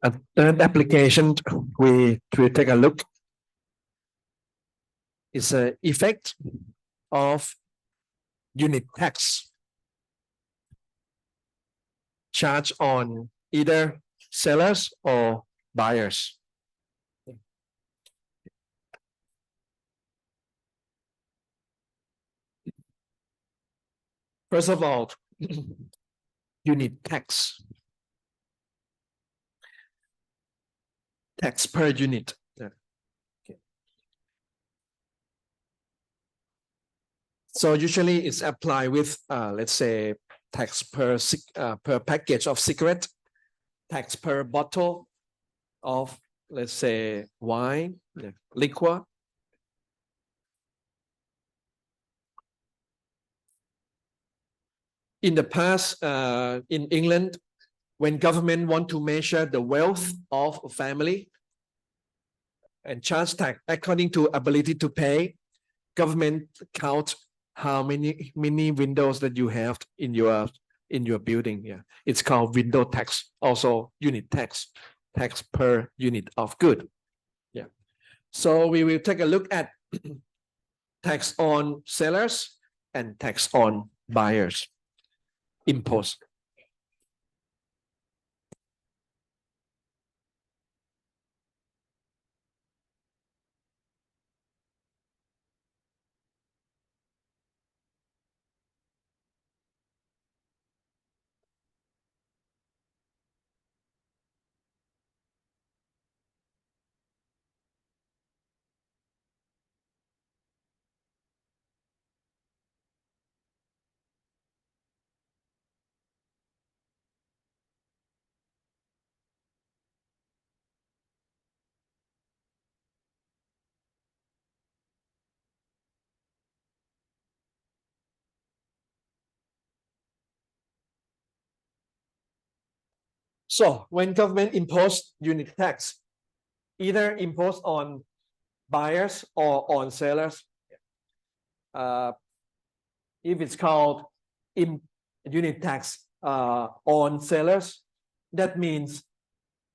A third application we take a look is the effect of unit tax charged on either sellers or buyers. First of all, unit tax per unit. Okay. So usually it's applied with, let's say, tax per package of cigarette, tax per bottle of, let's say, wine, liquor. In the past, in England, when government want to measure the wealth of a family and charge tax according to ability to pay, government count how many windows that you have in your building. Yeah, it's called window tax, also unit tax per unit of good. Yeah, so we will take a look at tax on sellers and tax on buyers imposed. So when government impose unit tax, either imposed on buyers or on sellers, if it's called unit tax on sellers, that means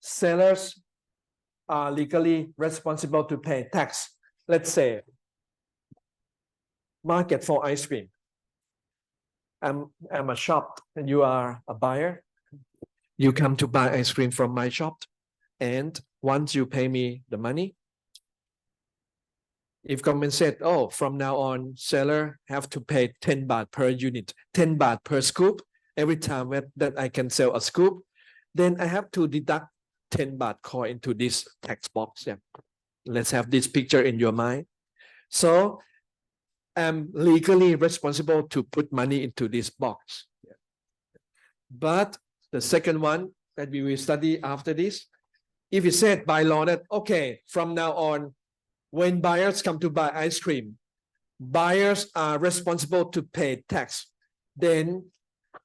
sellers are legally responsible to pay tax. Let's say market for ice cream. I'm a shop and you are a buyer. You come to buy ice cream from my shop, and once you pay me the money, if government said, oh, from now on, seller have to pay 10 baht per unit, 10 baht per scoop, every time that I can sell a scoop, then I have to deduct 10 baht coin into this tax box. Yeah. Let's have this picture in your mind. So I'm legally responsible to put money into this box. Yeah. But the second one that we will study after this, if it said by law that, okay, from now on, when buyers come to buy ice cream, buyers are responsible to pay tax. Then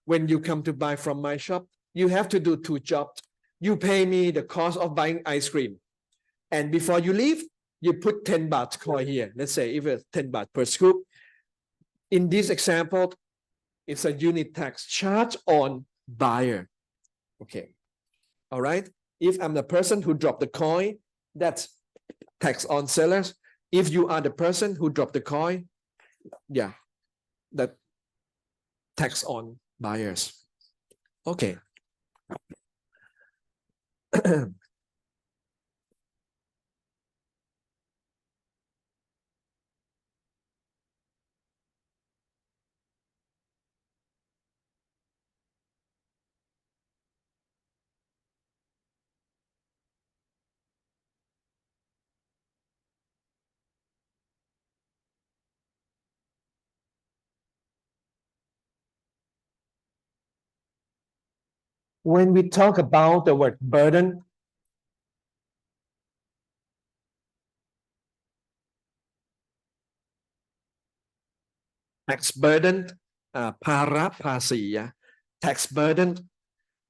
when you come to buy from my shop, you have to do two jobs. You pay me the cost of buying ice cream. And before you leave, you put 10 baht coin here. Let's say if it's 10 baht per scoop. In this example, it's a unit tax charge on buyer. Okay. All right. If I'm the person who dropped the coin, that's tax on sellers. If you are the person who dropped the coin, yeah, that tax on buyers. Okay. When we talk about the word burden, tax burden, para pasya, tax burden.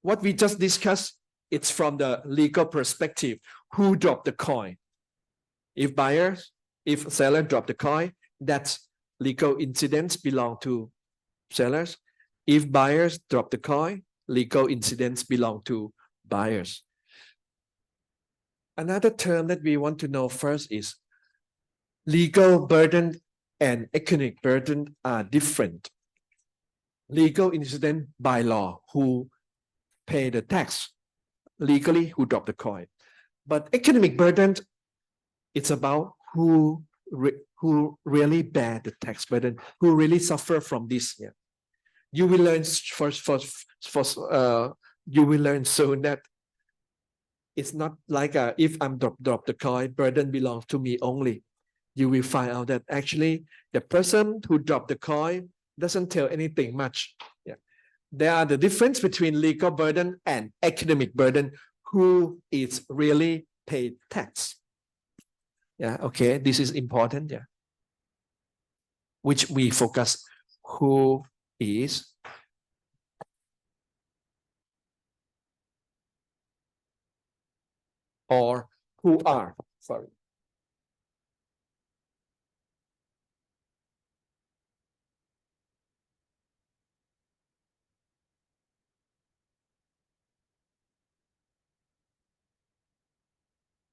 What we just discussed, it's from the legal perspective. Who dropped the coin? If seller dropped the coin, that's legal incidents belong to sellers. If buyers drop the coin, legal incidents belong to buyers. Another term that we want to know first is legal burden and economic burden are different. Legal incident by law, who pay the tax, legally who drop the coin. But economic burden, it's about who really bear the tax burden, who really suffer from this. Yeah. You will learn you will learn soon that it's not like if I'm drop the coin, burden belongs to me only. You will find out that actually the person who dropped the coin doesn't tell anything much. Yeah. There are the difference between legal burden and economic burden, who is really paid tax. Yeah, okay, this is important, yeah. Which we focus who is or who are, sorry.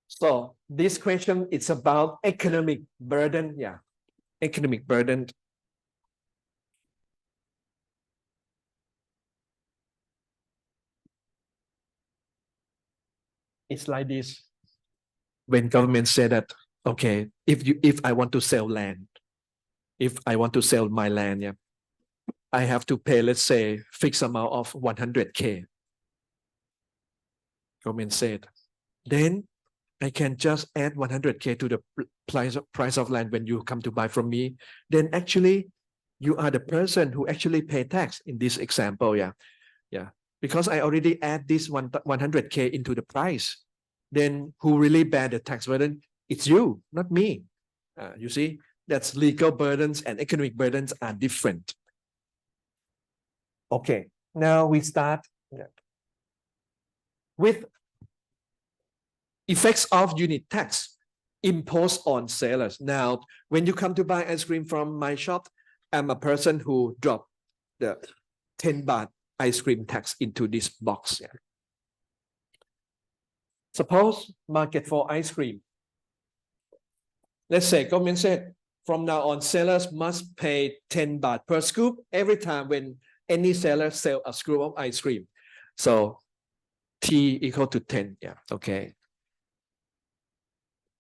So this question is about economic burden, yeah, economic burden. It's like this. When government said that, okay, if I want to sell land, if I want to sell my land, yeah, I have to pay, let's say, fixed amount of 100K. Government said, then I can just add 100K to the price of land when you come to buy from me. Then actually, you are the person who actually pay tax in this example, yeah, yeah. Because I already add this 100K into the price. Then who really bear the tax burden? It's you, not me. You see, that's legal burdens and economic burdens are different. Okay, now we start with effects of unit tax imposed on sellers. Now, when you come to buy ice cream from my shop, I'm a person who dropped the 10 baht ice cream tax into this box. Yeah. Suppose market for ice cream. Let's say government said from now on sellers must pay 10 baht per scoop every time when any seller sell a scoop of ice cream. So T equal to 10. Yeah, okay.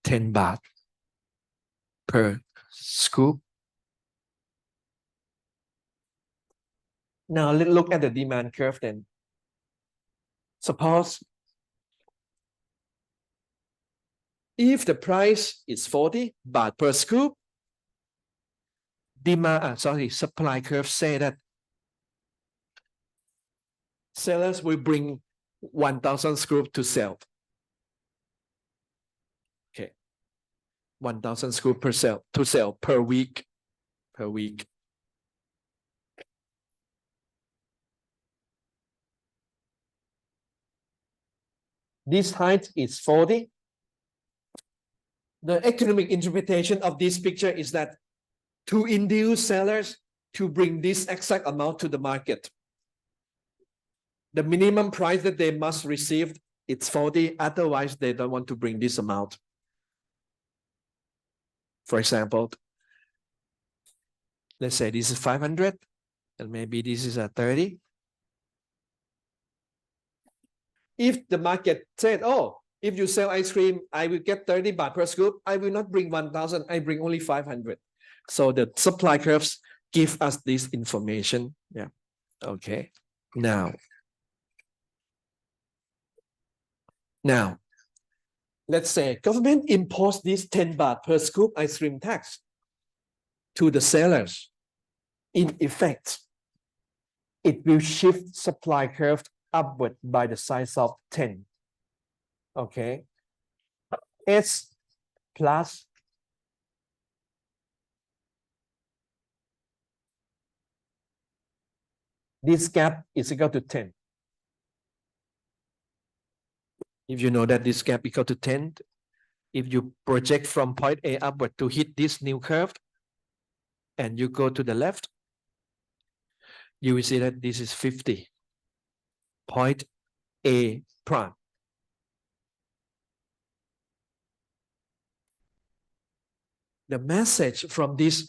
10 baht per scoop. Now let's look at the demand curve then. Suppose if the price is 40 baht per scoop, supply curve say that sellers will bring 1,000 scoops to sell. Okay, 1,000 scoops to sell per week. Per week. This height is 40. The economic interpretation of this picture is that to induce sellers to bring this exact amount to the market, the minimum price that they must receive, it's 40. Otherwise, they don't want to bring this amount. For example, let's say this is 500 and maybe this is a 30. If the market said, oh, if you sell ice cream, I will get 30 baht per scoop. I will not bring 1,000. I bring only 500. So the supply curves give us this information. Yeah. Okay. Now, let's say government imposed this 10 baht per scoop ice cream tax to the sellers. In effect, it will shift supply curve upward by the size of 10. Okay. S plus this gap is equal to 10. If you know that this gap equal to 10, if you project from point A upward to hit this new curve, and you go to the left, you will see that this is 50. Point A prime. The message from this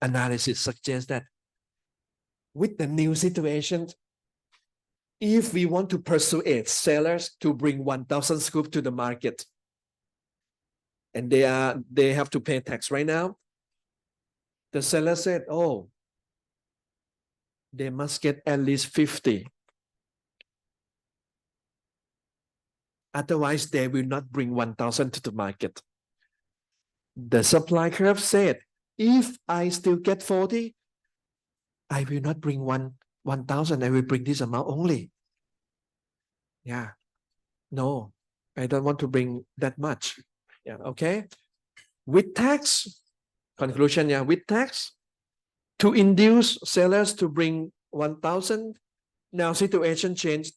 analysis suggests that with the new situation, if we want to persuade sellers to bring 1,000 scoop to the market, and they have to pay tax right now, the seller said, oh, they must get at least 50. Otherwise, they will not bring 1,000 to the market. The supply curve said, if I still get 40, I will not bring 1,000. I will bring this amount only. Yeah. No, I don't want to bring that much. Yeah. Okay. With tax, conclusion. Yeah. With tax, to induce sellers to bring 1,000. Now situation changed.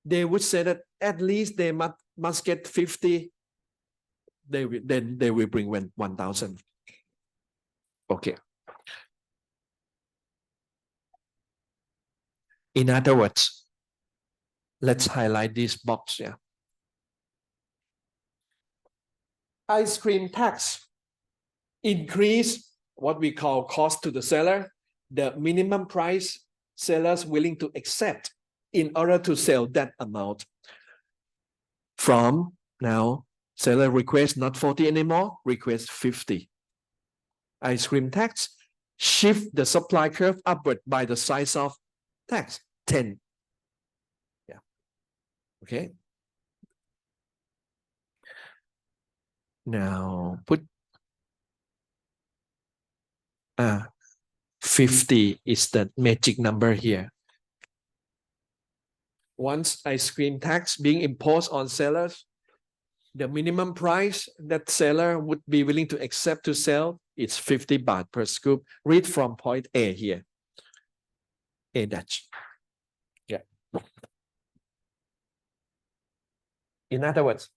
They would say that at least they must get 50. Then they will bring 1,000. Okay. In other words, let's highlight this box here. Ice cream tax increase what we call cost to the seller, the minimum price sellers willing to accept in order to sell that amount. From now, seller request not 40 anymore, request 50. Ice cream tax shift the supply curve upward by the size of tax, 10. Yeah. Okay. Now put 50 is the magic number here. Once ice cream tax being imposed on sellers, the minimum price that seller would be willing to accept to sell is 50 baht per scoop. Read from point A here. A dash. Yeah. In other words,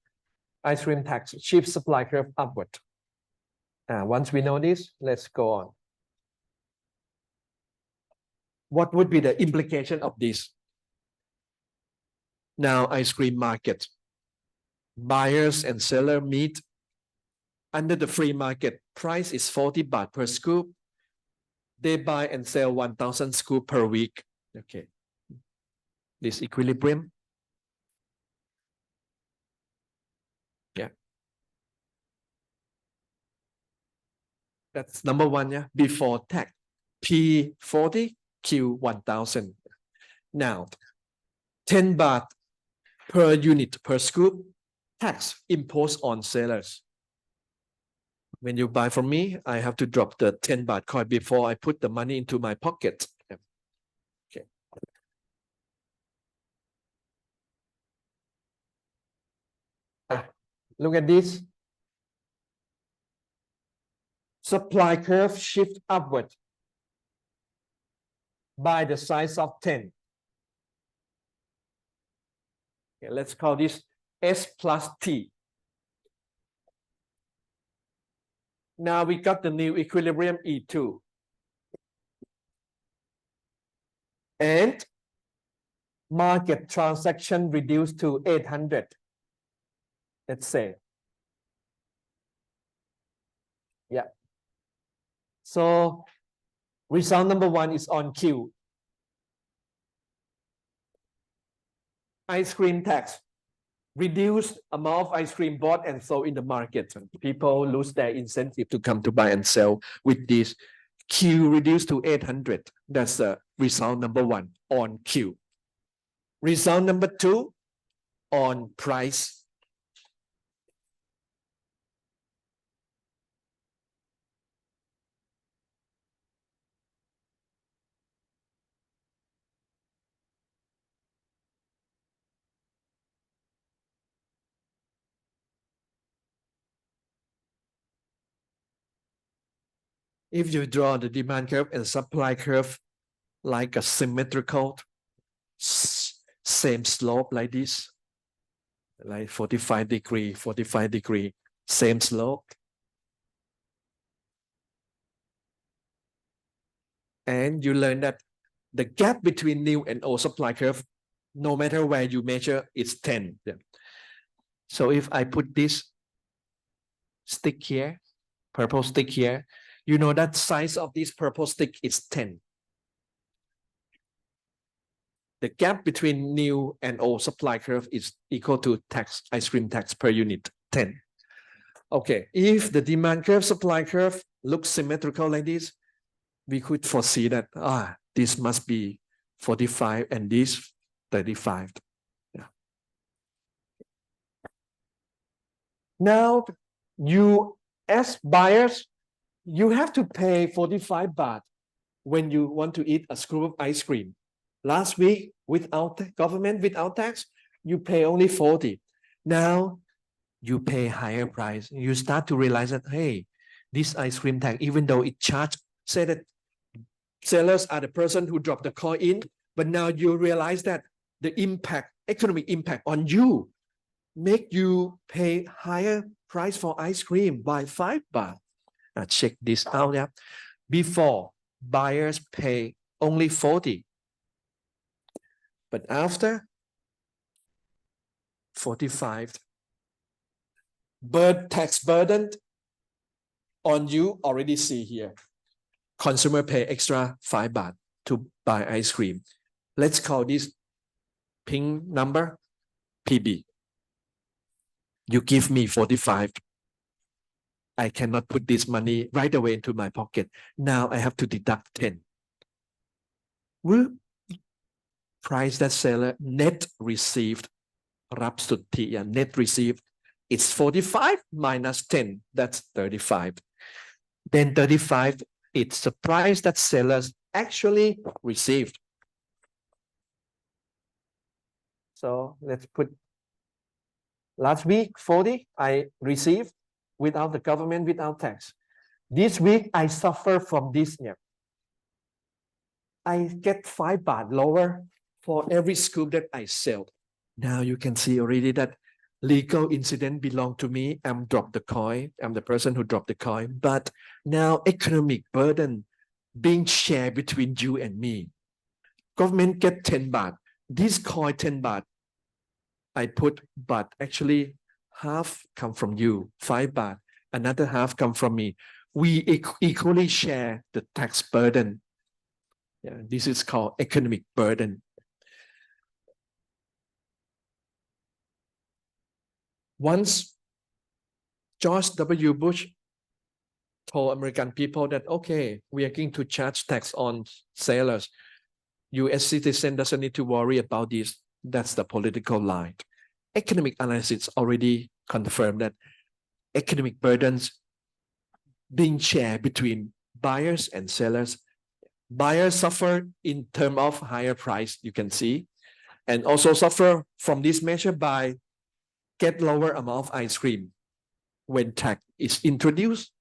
ice cream tax shifts supply curve upward. Once we know this, let's go on. What would be the implication of this? Now, ice cream market. Buyers and seller meet under the free market. Price is 40 baht per scoop. They buy and sell 1,000 scoop per week. Okay. This equilibrium. Yeah. That's number one, yeah. Before tax. P40, Q1000. Now, 10 baht per unit per scoop tax imposed on sellers. When you buy from me, I have to drop the 10 baht coin before I put the money into my pocket. Okay. Look at this. Supply curve shift upward by the size of 10. Okay, let's call this S plus T. Now we got the new equilibrium E2. And market transaction reduced to 800. Let's say. Yeah. So result number one is on Q. Ice cream tax. Reduced amount of ice cream bought and sold in the market. People lose their incentive to come to buy and sell with this. Q reduced to 800. That's the result number one on Q. Result number two on price. If you draw the demand curve and supply curve like a symmetrical, same slope like this, like 45 degree, 45 degree, same slope. And you learn that the gap between new and old supply curve, no matter where you measure, it's 10. Yeah. So if I put this stick here, purple stick here. You know that size of this purple stick is 10. The gap between new and old supply curve is equal to ice cream tax per unit, 10. Okay, if the demand curve, supply curve looks symmetrical like this, we could foresee that, this must be 45 and this 35. Yeah. Now, you as buyers, you have to pay 45 baht when you want to eat a scoop of ice cream. Last week, without government, without tax, you pay only 40. Now, you pay higher price. You start to realize that, hey, this ice cream tax, even though it charged, say that sellers are the person who dropped the coin in, but now you realize that the impact, economic impact on you, make you pay higher price for ice cream by 5 baht. Check this out. Yeah. Before, buyers pay only 40. But after 45, tax burden on you already see here. Consumer pay extra 5 baht to buy ice cream. Let's call this pink number PB. You give me 45. I cannot put this money right away into my pocket. Now I have to deduct 10. Whoop. Price that seller net received, net received, it's 45 minus 10, that's 35. Then 35, it's the price that sellers actually received. So let's put last week 40 I received without the government, without tax. This week I suffer from this. Yeah. I get 5 baht lower for every scoop that I sell. Now you can see already that legal incident belong to me. I'm dropped the coin. I'm the person who dropped the coin. But now economic burden being shared between you and me. Government get 10 baht. This coin 10 baht I put, but actually half come from you, 5 baht. Another half come from me. We equally share the tax burden. Yeah, this is called economic burden. Once George W. Bush told American people that, okay, we are going to charge tax on sailors. US citizen doesn't need to worry about this. That's the political line. Economic analysis already confirmed that economic burdens being shared between buyers and sellers. Buyers suffer in terms of higher price, you can see, and also suffer from this measure by get lower amount of ice cream when tax is introduced.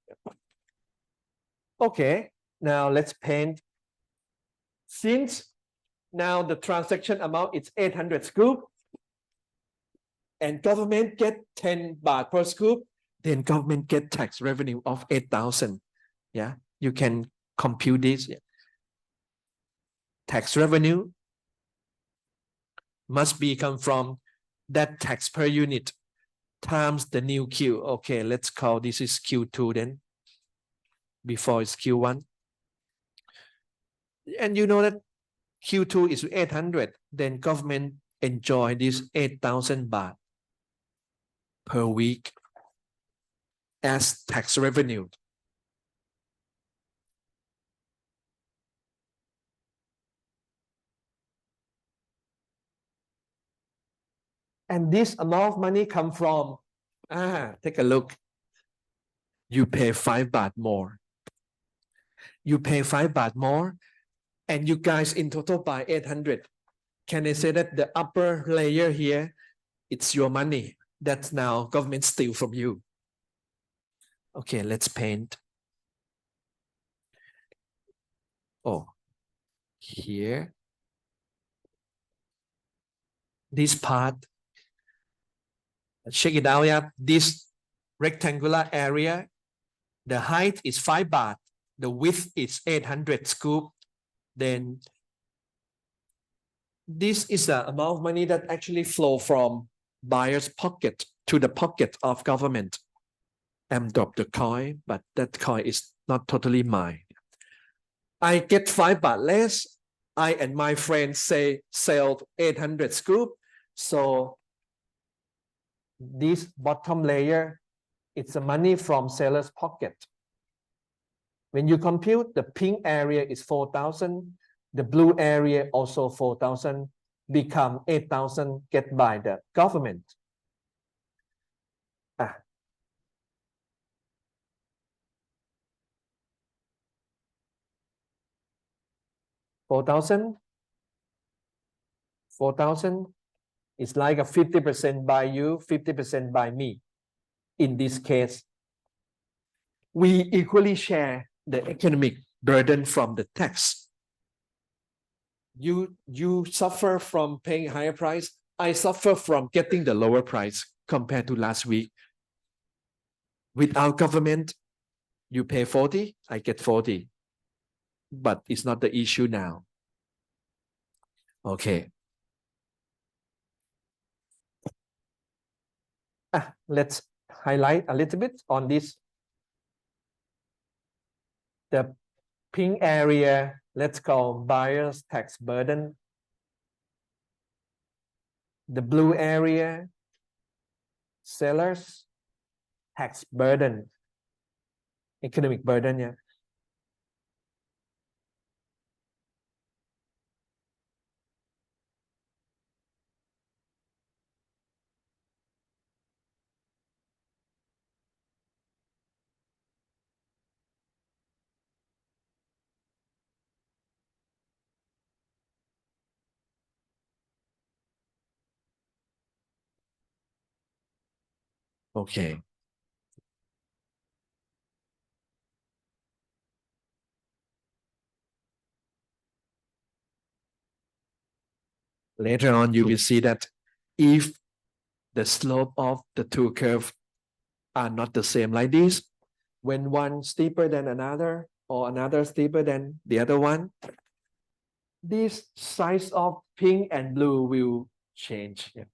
Okay, now let's paint. Since now the transaction amount is 800 scoop and government get 10 baht per scoop, then government get tax revenue of 8,000. Yeah, you can compute this. Yeah. Tax revenue must be come from that tax per unit times the new Q. Okay, let's call this is Q2 then, before it's Q1. And you know that Q2 is 800, then government enjoy this 8,000 baht per week as tax revenue. And this amount of money come from, take a look. You pay 5 baht more. You pay 5 baht more, and you guys in total buy 800. Can I say that the upper layer here, it's your money that's now government steal from you? Okay, let's paint. Oh, here. This part, check it out. Yeah, this rectangular area, the height is 5 baht, the width is 800 scoop. Then this is the amount of money that actually flow from buyer's pocket to the pocket of government. drop the coin, but that coin is not totally mine. I get 5 baht less. I and my friend say sell 800 scoop. So this bottom layer, it's the money from seller's pocket. When you compute, the pink area is 4,000. The blue area also 4,000, become 8,000 get by the government. 4,000 is like a 50% by you, 50% by me. In this case, we equally share the economic burden from the tax. You suffer from paying higher price. I suffer from getting the lower price compared to last week. Without government, you pay 40, I get 40. But it's not the issue now. Okay. Let's highlight a little bit on this. The pink area, let's call buyer's tax burden. The blue area, seller's tax burden, economic burden, yeah. Okay. Later on, you will see that if the slope of the two curves are not the same like this, when one steeper than another or another steeper than the other one, this size of pink and blue will change. Yeah.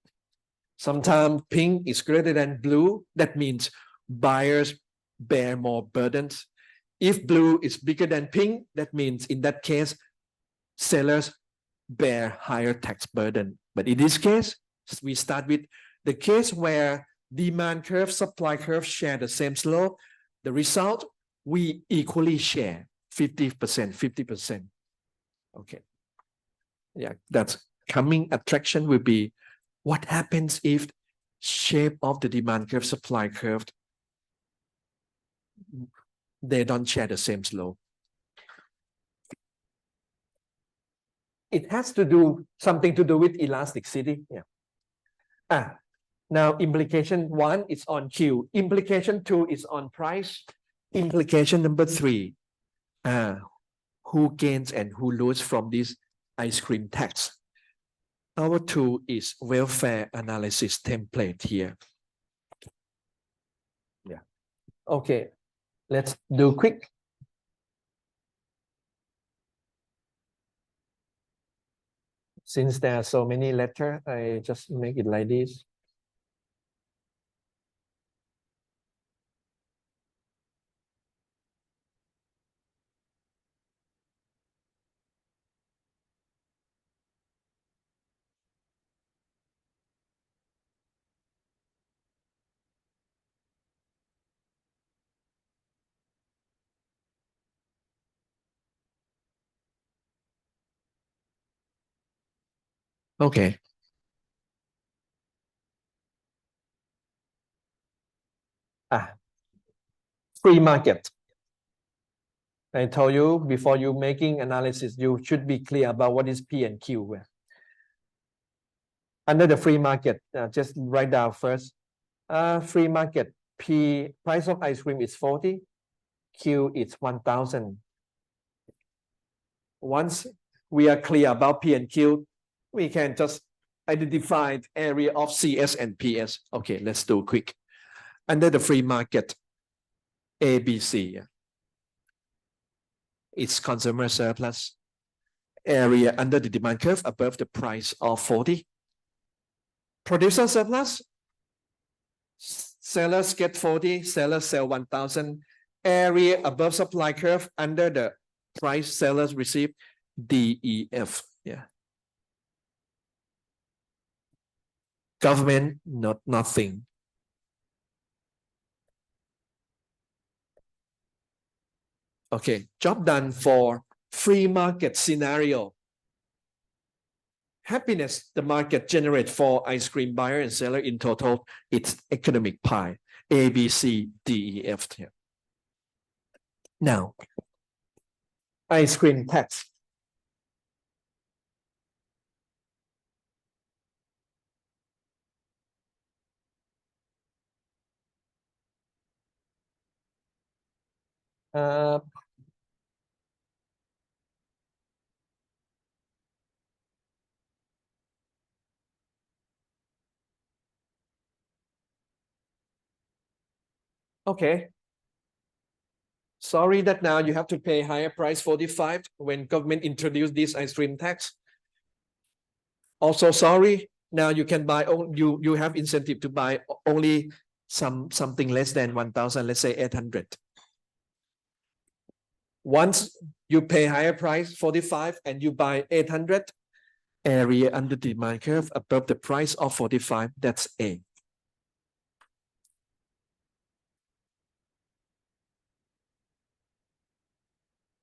Sometimes pink is greater than blue. That means buyers bear more burdens. If blue is bigger than pink, that means in that case, sellers bear higher tax burden. But in this case, we start with the case where demand curve, supply curve share the same slope. The result, we equally share 50%, 50%. Okay. Yeah, that's coming attraction will be what happens if shape of the demand curve, supply curve, they don't share the same slope. It has to do something to do with elasticity. Yeah. Now implication 1 is on Q. Implication 2 is on price. Implication number 3, who gains and who loses from this ice cream tax. Our tool is welfare analysis template here. Yeah. Okay. Let's do quick. Since there are so many letters, I just make it like this. Okay. Free market. I told you before you making analysis, you should be clear about what is P and Q. Under the free market, just write down first. Free market, P, price of ice cream is 40, Q is 1,000. Once we are clear about P and Q, we can just identify the area of CS and PS. Okay, let's do quick. Under the free market, ABC, it's consumer surplus. Area under the demand curve above the price of 40. Producer surplus, sellers get 40, sellers sell 1,000. Area above supply curve under the price sellers receive DEF. Yeah. Government, nothing. Okay, job done for free market scenario. Happiness the market generate for ice cream buyer and seller in total, it's economic pie. A, B, C, D, E, F here. Now, ice cream tax. Okay. Sorry that now you have to pay higher price 45 when government introduced this ice cream tax. Also sorry, now you can buy, you have incentive to buy only something less than 1,000, let's say 800. Once you pay higher price 45 and you buy 800, area under demand curve above the price of 45, that's A.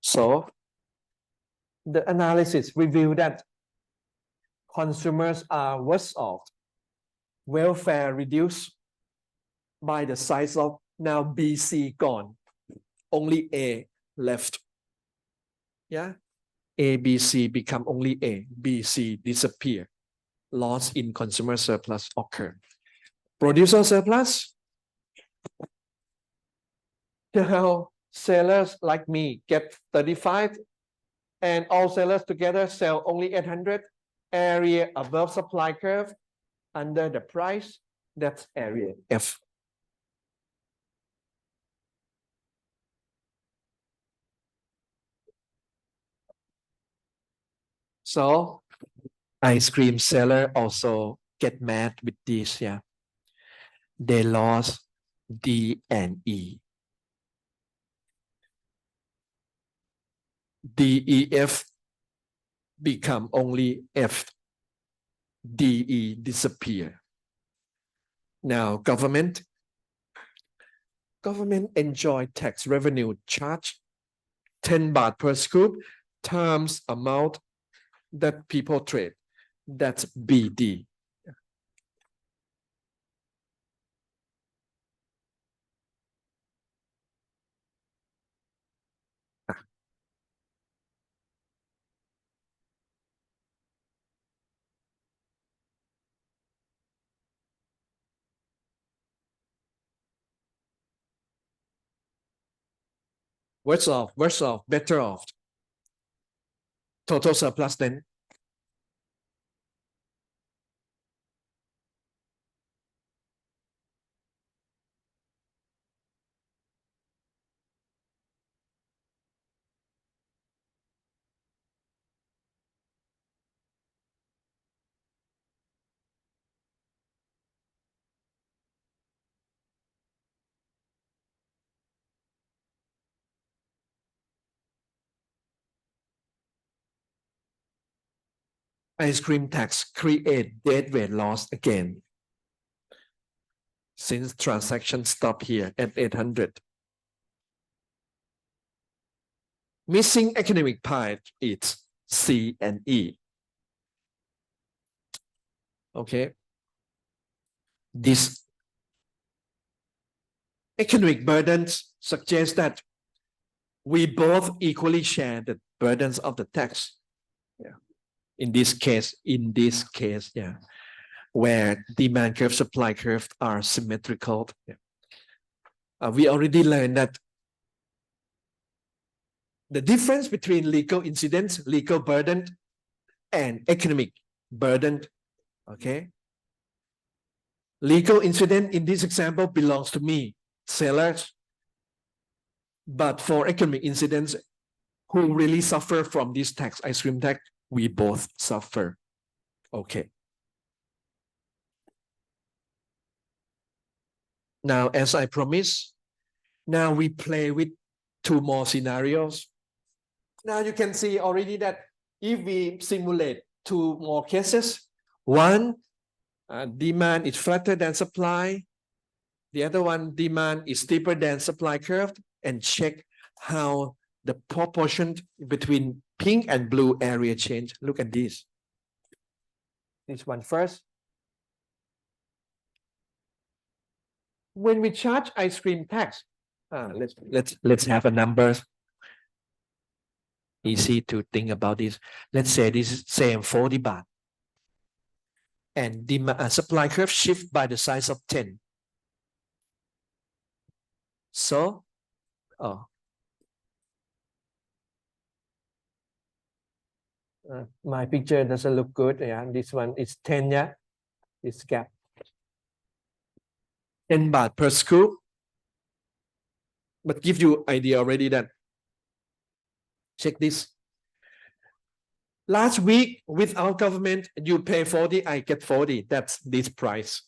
So the analysis revealed that consumers are worse off, welfare reduced by the size of now BC gone, only A left. Yeah, A, B, C become only A, B, C disappear. Loss in consumer surplus occur. Producer surplus. Now sellers like me get 35 and all sellers together sell only 800. Area above supply curve under the price, that's area F. So ice cream seller also get mad with this. Yeah, they lost D and E. DEF become only F. DE disappear. Now government enjoy tax revenue charge 10 baht per scoop times amount that people trade. That's BD. Worse off, better off. Total surplus then. Ice cream tax create deadweight loss again. Since transaction stop here at 800. Missing economic pie is C and E. Okay. This economic burdens suggest that we both equally share the burdens of the tax. Yeah. In this case, yeah, where demand curve, supply curve are symmetrical. Yeah. We already learned that the difference between legal incidents, legal burden, and economic burden. Okay. Legal incident in this example belongs to me, sellers. But for economic incidents, who really suffer from this tax, ice cream tax, we both suffer. Okay. Now, as I promised, now we play with two more scenarios. Now you can see already that if we simulate two more cases, one, demand is flatter than supply. The other one, demand is steeper than supply curve, and check how the proportion between pink and blue area change. Look at this. This one first. When we charge ice cream tax, let's have a numbers. Easy to think about this. Let's say this is same 40 baht. And demand supply curve shift by the size of 10. So, my picture doesn't look good. Yeah, this one is 10. Yeah, this gap. 10 baht per scoop. But give you idea already that. Check this. Last week, without government, you pay 40, I get 40. That's this price.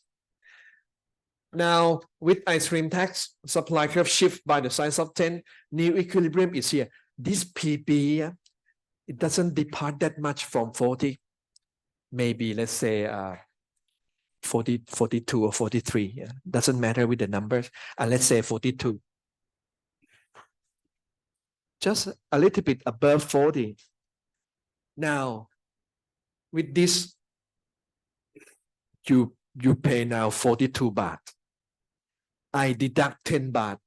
Now, with ice cream tax, supply curve shift by the size of 10, new equilibrium is here. This PB, it doesn't depart that much from 40. Maybe, let's say, 40, 42 or 43. Yeah. Doesn't matter with the numbers. And let's say 42. Just a little bit above 40. Now, with this, you pay now 42 baht. I deduct 10 baht.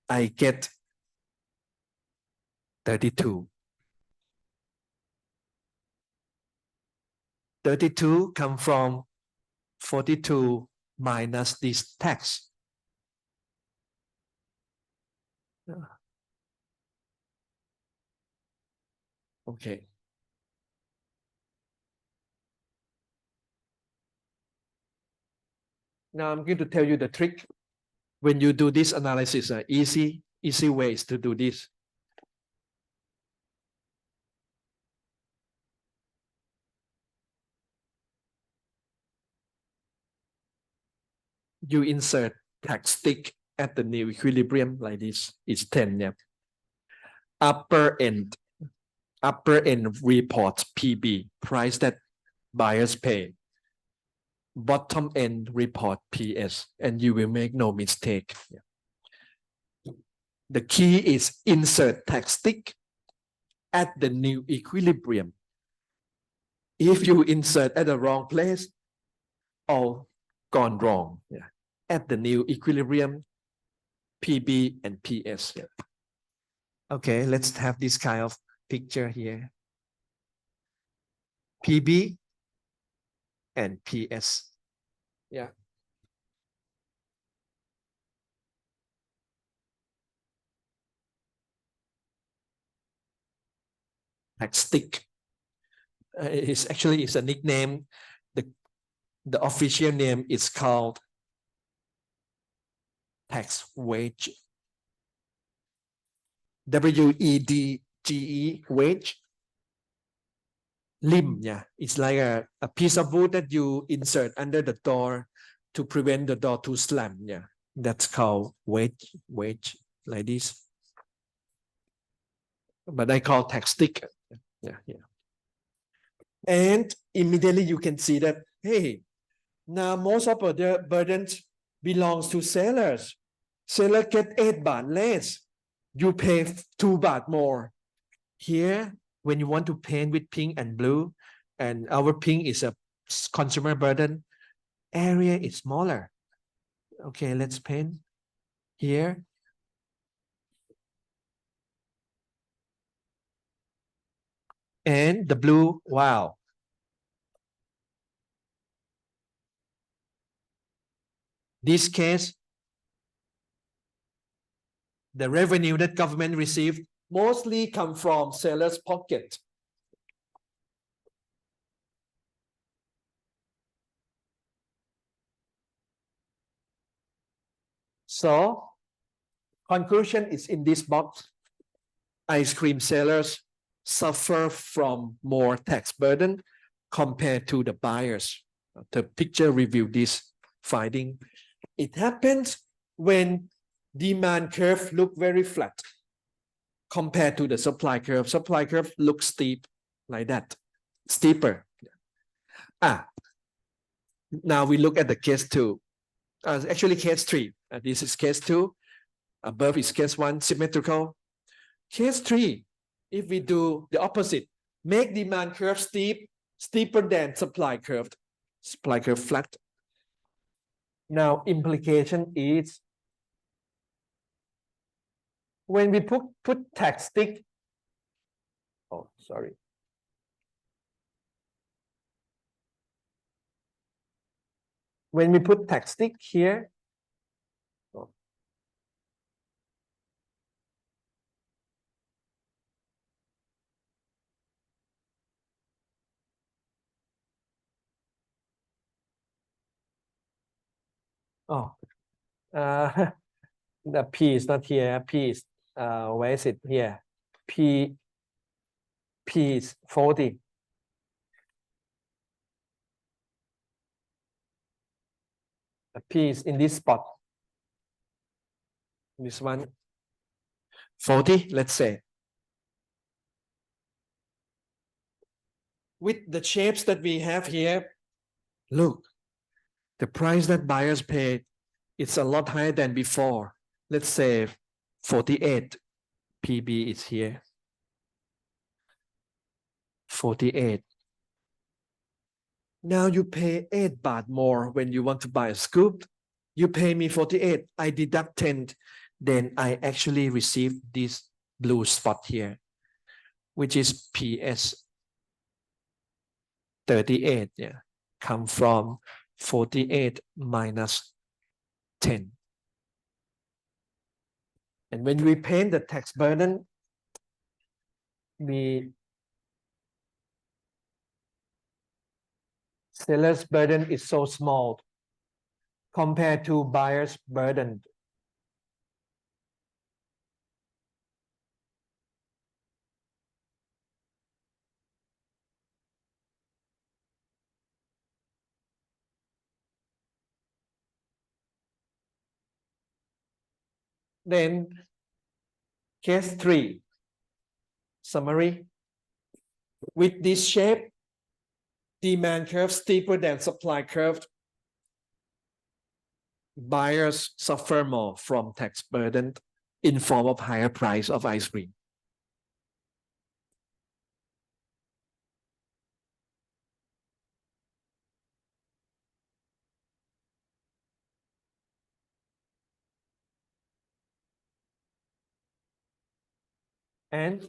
I get 32. 32 come from 42 minus this tax. Okay. Now I'm going to tell you the trick. When you do this analysis, easy ways to do this. You insert tax stick at the new equilibrium like this. It's 10. Yeah. Upper end reports PB, price that buyers pay. Bottom end report PS, and you will make no mistake. Yeah. The key is insert tax stick at the new equilibrium. If you insert at the wrong place, all gone wrong. Yeah. At the new equilibrium, PB and PS. Yeah. Okay, let's have this kind of picture here. PB and PS. Yeah. Tax stick. It's actually a nickname. The official name is called tax wedge. WEDGE, wedge. Limb, yeah. It's like a piece of wood that you insert under the door to prevent the door to slam. Yeah. That's called wedge, like this. But I call tax stick. Yeah. And immediately you can see that, hey, now most of the burdens belongs to sellers. Seller get 8 baht less. You pay 2 baht more. Here, when you want to paint with pink and blue, and our pink is a consumer burden, area is smaller. Okay, let's paint here. And the blue, wow. This case, the revenue that government received mostly come from sellers' pocket. So, conclusion is in this box. Ice cream sellers suffer from more tax burden compared to the buyers. The picture review this finding. It happens when demand curve look very flat compared to the supply curve. Supply curve looks steep like that, steeper. Now we look at the case 2. Actually case 3. This is case 2. Above is case 1, symmetrical. Case 3, if we do the opposite, make demand curve steeper than supply curve flat. Now implication is when we put tag stick, when we put tag stick here, the P is not here. P is where is it here? P is 40. The P is in this spot. This one 40, let's say. With the shapes that we have here, look, the price that buyers paid, it's a lot higher than before. Let's say 48. PB is here. 48. Now you pay 8 baht more when you want to buy a scoop. You pay me 48. I deduct 10. Then I actually receive this blue spot here, which is PS 38. Yeah, come from 48 minus 10. And when we paint the tax burden, seller's burden is so small compared to buyer's burden. Then case 3, summary. With this shape, demand curve steeper than supply curve, buyers suffer more from tax burden in form of higher price of ice cream. And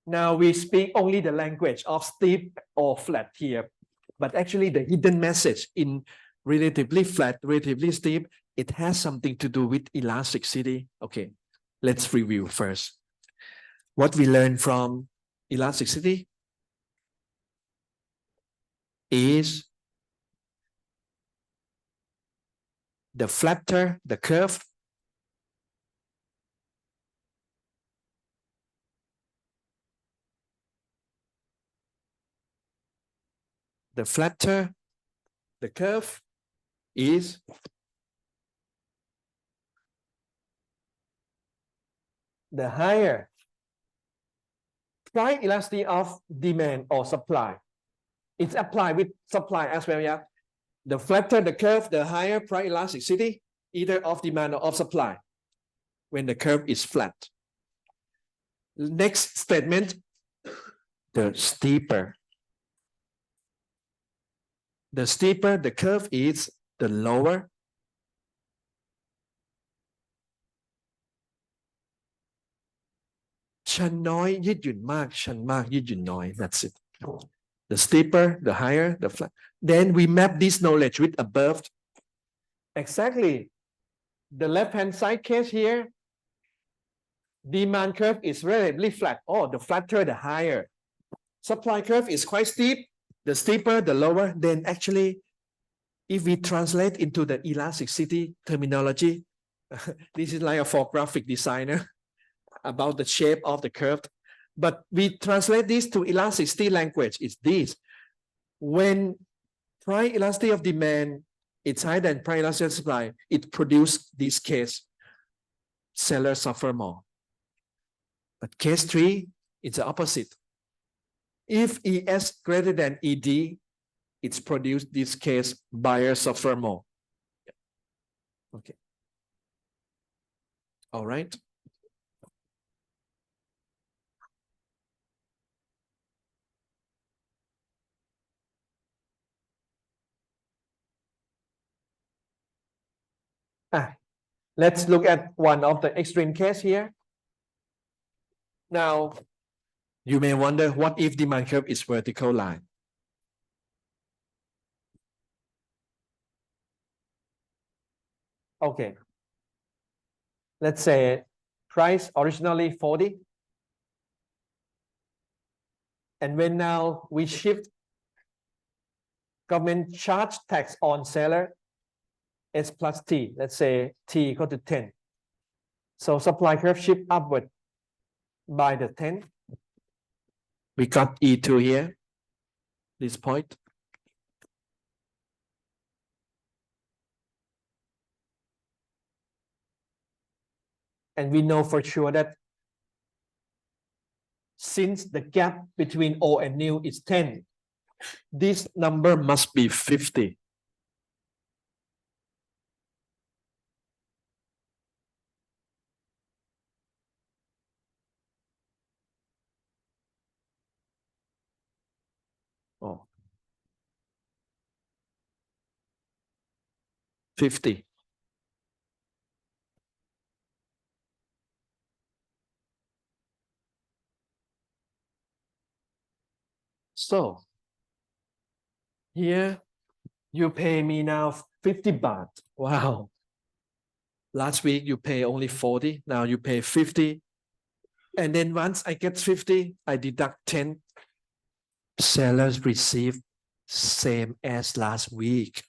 now we speak only the language of steep or flat here, but actually the hidden message in relatively flat, relatively steep, it has something to do with elasticity. Okay, let's review first. What we learned from elasticity is the flatter the curve, the flatter the curve is the higher price elasticity of demand or supply. It's applied with supply as well. Yeah, the flatter the curve, the higher price elasticity, either of demand or of supply, when the curve is flat. Next statement, the steeper the curve is, the lowerชั้นน้อยยืดหยุ่นมากชั้นมากยืดหยุ่นน้อย that's it. The steeper, the higher, the flat. Then we map this knowledge with above. Exactly. The left-hand side case here, demand curve is relatively flat. Oh, the flatter, the higher. Supply curve is quite steep. The steeper, the lower. Then actually, if we translate into the elasticity terminology, this is like a for graphic designer about the shape of the curve. But we translate this to elasticity language. It's this. When price elasticity of demand it's higher than price elastic supply, it produces this case, seller suffer more. But case 3, it's the opposite. If ES greater than ED, it's produced this case, buyer suffer more. Okay. All right. Let's look at one of the extreme case here. Now, you may wonder, what if demand curve is vertical line? Okay. Let's say price originally 40. And when now we shift government charge tax on seller, S plus T, let's say T equal to 10. So supply curve shift upward by the 10. We got E2 here, this point. And we know for sure that since the gap between old and new is 10, this number must be 50. Oh. 50. So here you pay me now 50 baht. Wow. Last week you pay only 40. Now you pay 50. And then once I get 50, I deduct 10. Sellers receive same as last week.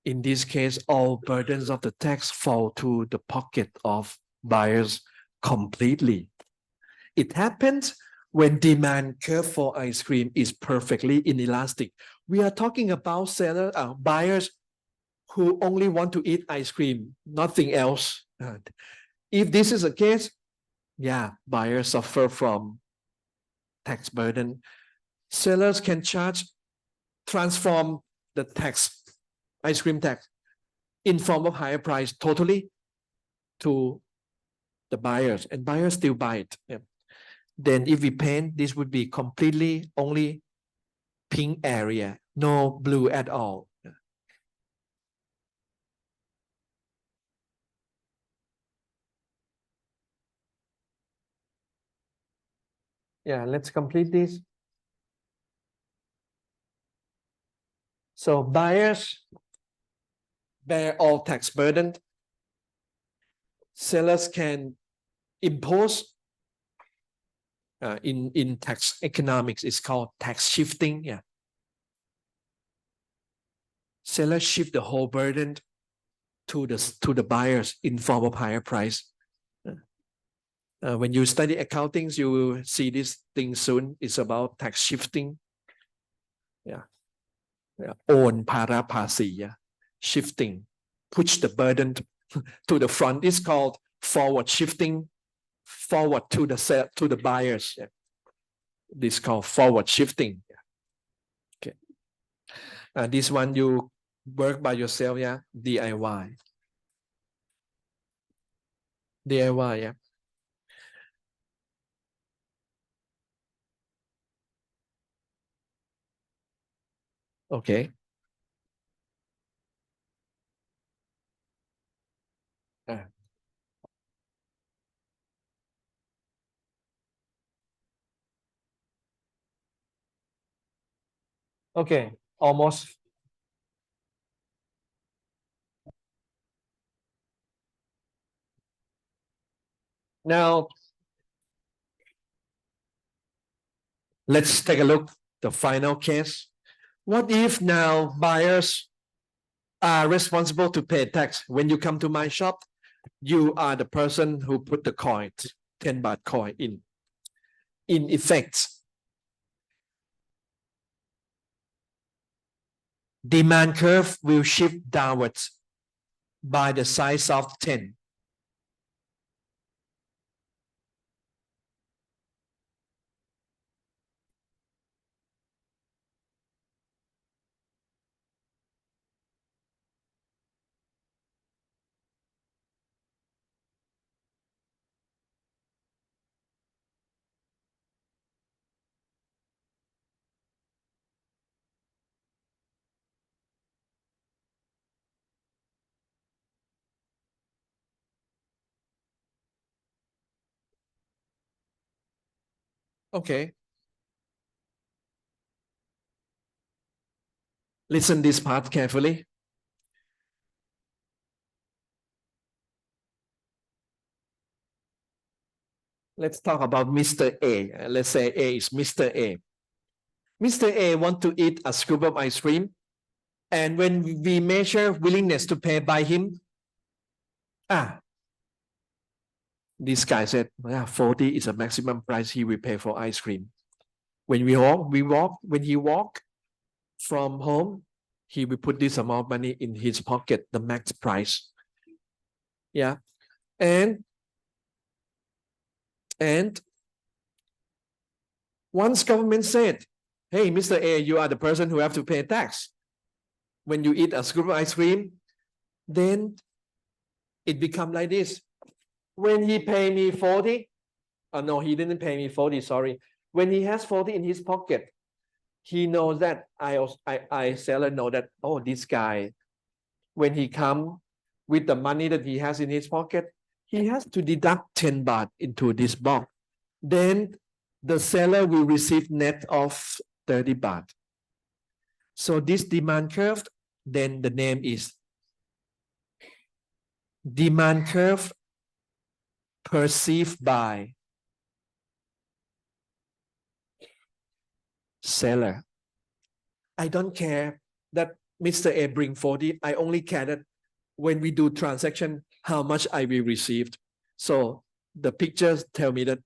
In this case, all burdens of the tax fall to the pocket of buyers completely. It happens when demand curve for ice cream is perfectly inelastic. We are talking about buyers who only want to eat ice cream, nothing else. If this is the case, yeah, buyers suffer from tax burden. Sellers can transform the tax, ice cream tax, in form of higher price totally to the buyers, and buyers still buy it. Yeah. Then if we paint, this would be completely only pink area, no blue at all. Yeah, let's complete this. So buyers bear all tax burden. Sellers can impose, in tax economics, it's called tax shifting. Yeah. Sellers shift the whole burden to the buyers in form of higher price. When you study accounting, you will see this thing soon. It's about tax shifting. Yeah. Own para pasi. Yeah. Shifting. Push the burden to the front. It's called forward shifting. Forward to the buyers. Yeah. This is called forward shifting. Yeah. Okay. This one you work by yourself. Yeah. DIY. DIY. Yeah. Okay. Okay. Almost. Now, let's take a look the final case. What if now buyers are responsible to pay tax? When you come to my shop, you are the person who put the coin, 10 baht coin in. In effect, Demand curve will shift downwards by the size of 10. Okay. Listen this part carefully. Let's talk about Mr. A. Let's say A is Mr. A. Mr. A want to eat a scoop of ice cream. And when we measure willingness to pay by him, this guy said, yeah, 40 is a maximum price he will pay for ice cream. When when he walk from home, he will put this amount of money in his pocket, the max price. Yeah. And once government said, hey, Mr. A, you are the person who have to pay tax. When you eat a scoop of ice cream, then it become like this. When he pay me 40, no, he didn't pay me 40, sorry. When he has 40 in his pocket, he knows that I seller know that, oh, this guy, when he come with the money that he has in his pocket, he has to deduct 10 baht into this box. Then the seller will receive net of 30 baht. So this demand curve, then the name is demand curve perceived by seller. I don't care that Mr. A bring 40. I only care that when we do transaction, how much I will receive. So the pictures tell me that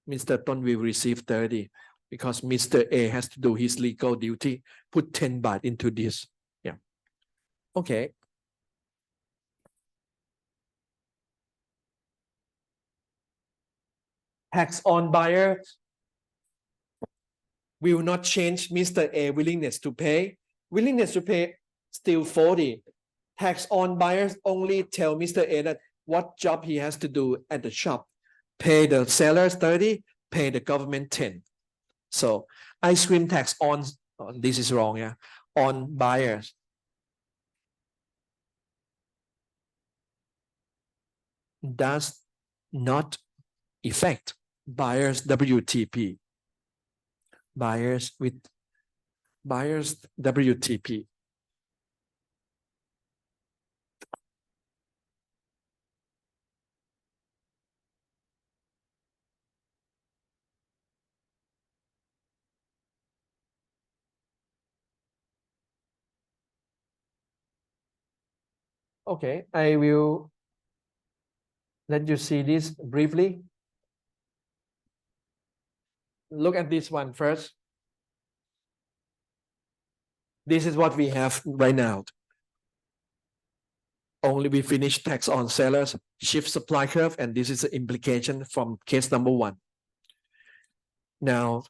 Mr. Ton will receive 30 because Mr. A has to do his legal duty, put 10 baht into this. Yeah. Okay. Tax on buyer will not change Mr. A willingness to pay. Willingness to pay still 40. Tax on buyers only tell Mr. A that what job he has to do at the shop. Pay the sellers 30, pay the government 10. So ice cream tax on this is wrong, yeah, on buyers. Does not affect buyers WTP. Buyers WTP. Okay, I will let you see this briefly. Look at this one first. This is what we have right now. Only we finish tax on sellers, shift supply curve, and this is the implication from case number 1. Now,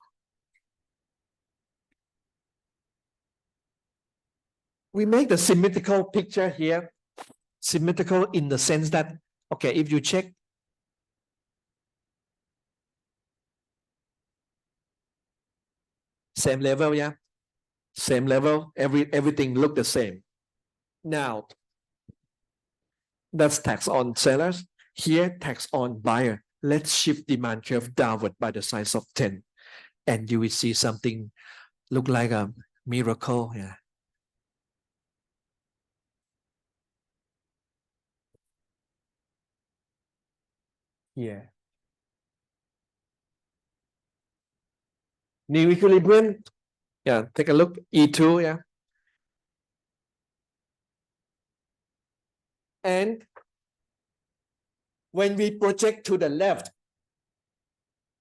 we make the symmetrical picture here. Symmetrical in the sense that, okay, if you check same level, yeah, same level, everything look the same. Now, that's tax on sellers. Here, tax on buyer. Let's shift demand curve downward by the size of 10. And you will see something look like a miracle. Yeah. Yeah. New equilibrium. Yeah, take a look. E2, yeah. And when we project to the left,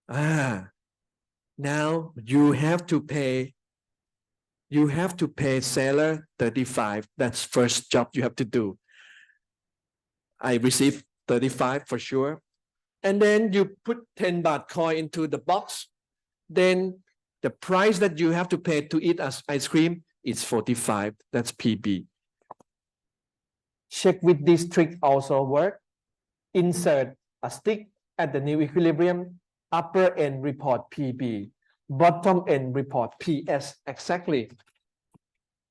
now you have to pay you have to pay seller 35. That's first job you have to do. I received 35 for sure. And then you put 10 baht coin into the box. Then the price that you have to pay to eat ice cream is 45. That's PB. Check with this trick also work. Insert a stick at the new equilibrium. Upper end report PB. Bottom end report PS. Exactly.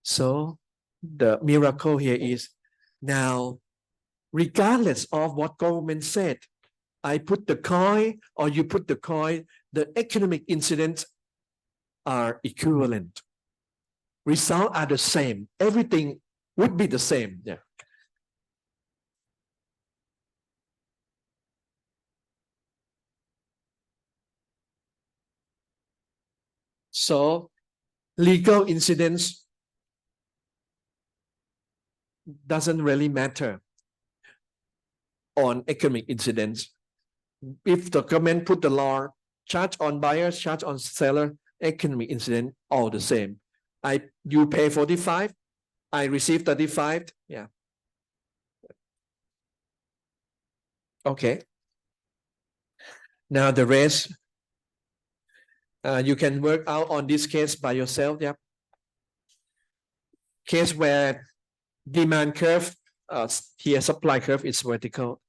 So the miracle here is now, regardless of what government said, I put the coin or you put the coin, the economic incidents are equivalent. Results are the same. Everything would be the same. Yeah. So legal incidents doesn't really matter on economic incidents. If the government put the law, charge on buyers, charge on seller, economic incident, all the same. You pay 45, I receive 35. Yeah. Okay. Now the rest, you can work out on this case by yourself. Yeah. Case where demand curve, here supply curve is vertical.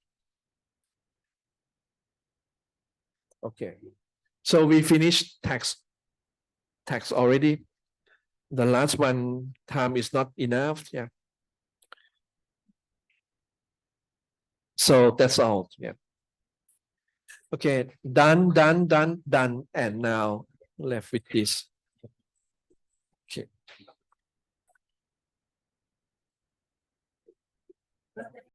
Okay. So we finished tax already. The last one, time is not enough. Yeah. So that's all. Yeah. Okay. Done. And now left with this. Okay.